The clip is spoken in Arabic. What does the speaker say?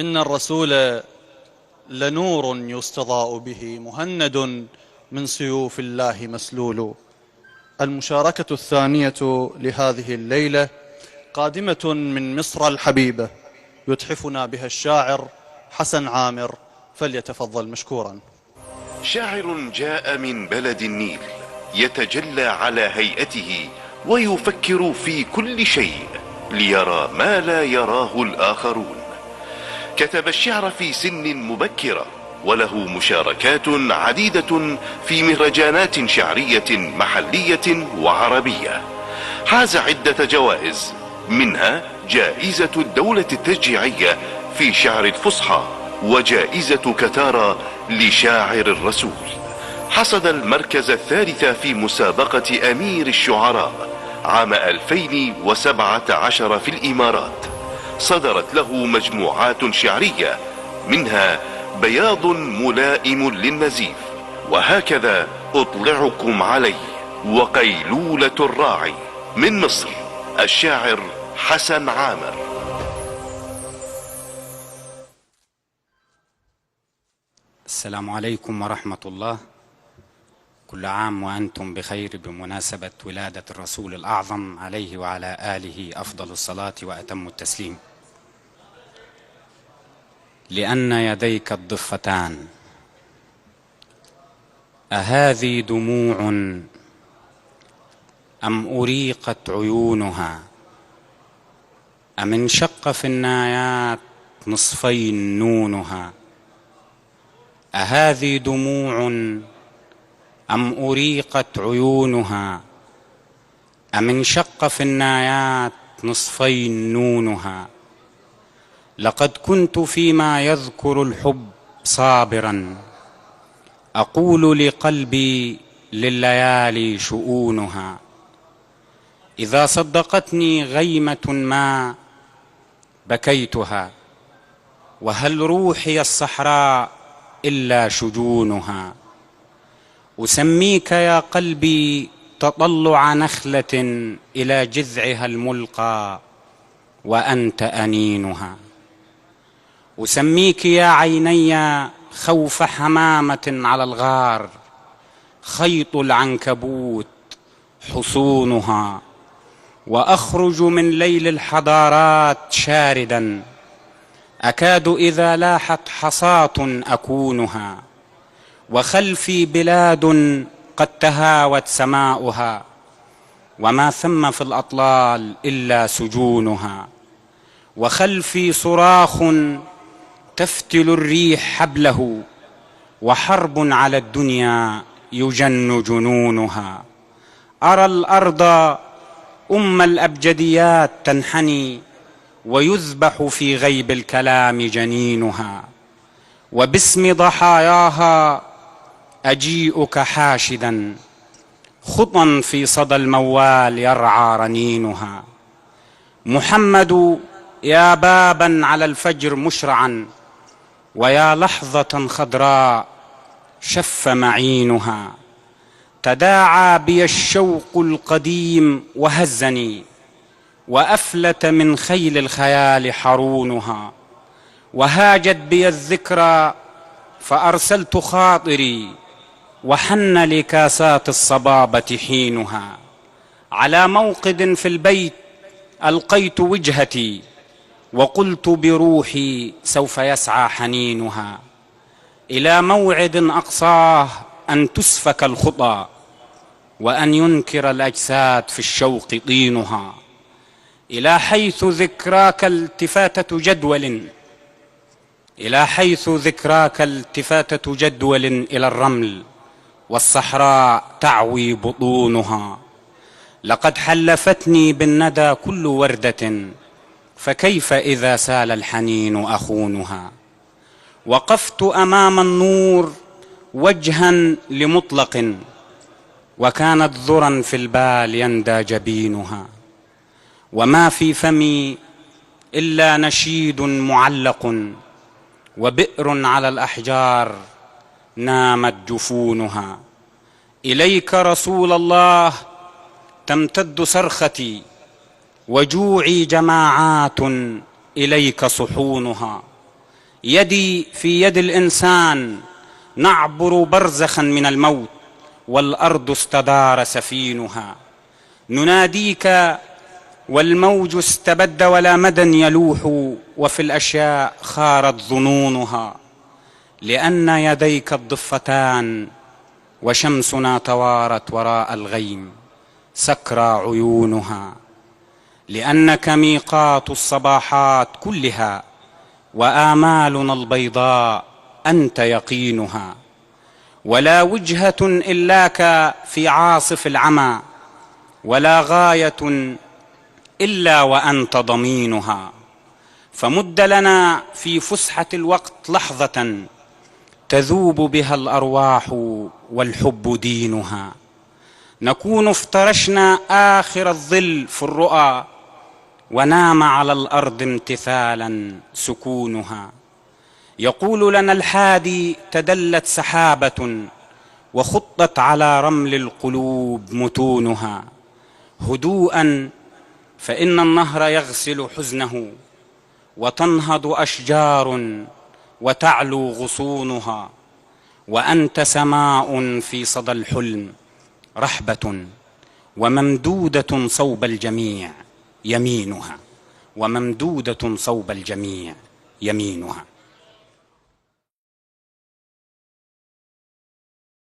إن الرسول لنور يستضاء به، مهند من سيوف الله مسلول. المشاركة الثانية لهذه الليلة قادمة من مصر الحبيبة، يتحفنا بها الشاعر حسن عامر، فليتفضل مشكورا. شاعر جاء من بلد النيل، يتجلى على هيئته ويفكر في كل شيء ليرى ما لا يراه الآخرون. كتب الشعر في سن مبكرة، وله مشاركات عديدة في مهرجانات شعرية محلية وعربية. حاز عدة جوائز، منها جائزة الدولة التشجيعية في شعر الفصحى، وجائزة كتارا لشاعر الرسول. حصد المركز الثالث في مسابقة أمير الشعراء عام 2017 في الإمارات. صدرت له مجموعات شعرية، منها بياض ملائم للنزيف، وهكذا أطلعكم عليه، وقيلولة الراعي. من مصر الشاعر حسن عامر. السلام عليكم ورحمة الله. كل عام وأنتم بخير بمناسبة ولادة الرسول الأعظم عليه وعلى آله أفضل الصلاة وأتم التسليم. لأن يديك الضفتان، أهذه دموع أم أريقت عيونها، أم انشق في النايات نصفين نونها. أهذه دموع أم أريقت عيونها، أم انشق في النايات نصفين نونها. لقد كنت فيما يذكر الحب صابرا، أقول لقلبي لليالي شؤونها. إذا صدقتني غيمة ما بكيتها، وهل روحي الصحراء إلا شجونها. أسميك يا قلبي تطلع نخلة إلى جذعها الملقى وأنت أنينها. أسميك يا عيني خوف حمامة على الغار، خيط العنكبوت حصونها. وأخرج من ليل الحضارات شاردا، أكاد إذا لاحت حصاة أكونها. وخلفي بلاد قد تهاوت سماؤها، وما ثم في الأطلال إلا سجونها. وخلفي صراخ تفتل الريح حبله، وحرب على الدنيا يجن جنونها. أرى الأرض أم الأبجديات تنحني، ويذبح في غيب الكلام جنينها. وباسم ضحاياها أجيئك حاشدا، خطا في صدى الموال يرعى رنينها. محمد يا بابا على الفجر مشرعا، ويا لحظة خضراء شف معينها. تداعى بي الشوق القديم وهزني، وأفلت من خيل الخيال حرونها. وهاجت بي الذكرى فأرسلت خاطري، وحن لكاسات الصبابة حينها. على موقد في البيت ألقيت وجهتي، وقلت بروحي سوف يسعى حنينها. إلى موعد أقصاه أن تسفك الخطى، وأن ينكر الأجساد في الشوق طينها. إلى حيث ذكراك التفاتة جدول، إلى حيث ذكراك التفاتة جدول إلى الرمل، والصحراء تعوي بطونها. لقد حلفتني بالندى كل وردة، فكيف إذا سال الحنين أخونها. وقفت أمام النور وجها لمطلق، وكانت ذرا في البال يندى جبينها. وما في فمي إلا نشيد معلق، وبئر على الأحجار نامت جفونها. إليك رسول الله تمتد صرختي، وجوعي جماعات إليك صحونها. يدي في يد الإنسان نعبر برزخا من الموت، والأرض استدار سفينها. نناديك والموج استبد ولا مدى يلوح، وفي الأشياء خارت ظنونها. لأن يديك الضفتان وشمسنا توارت وراء الغيم سكرى عيونها. لأنك ميقات الصباحات كلها، وآمالنا البيضاء أنت يقينها. ولا وجهة إلاك في عاصف العمى، ولا غاية إلا وأنت ضمينها. فمد لنا في فسحة الوقت لحظة تذوب بها الأرواح والحب دينها. نكون افترشنا آخر الظل في الرؤى، ونام على الأرض امتثالا سكونها. يقول لنا الحادي تدلت سحابة، وخطت على رمل القلوب متونها. هدوءا فإن النهر يغسل حزنه، وتنهض أشجار وتعلو غصونها. وأنت سماء في صدى الحلم رحبة، وممدودة صوب الجميع يمينها. وممدودة صوب الجميع يمينها.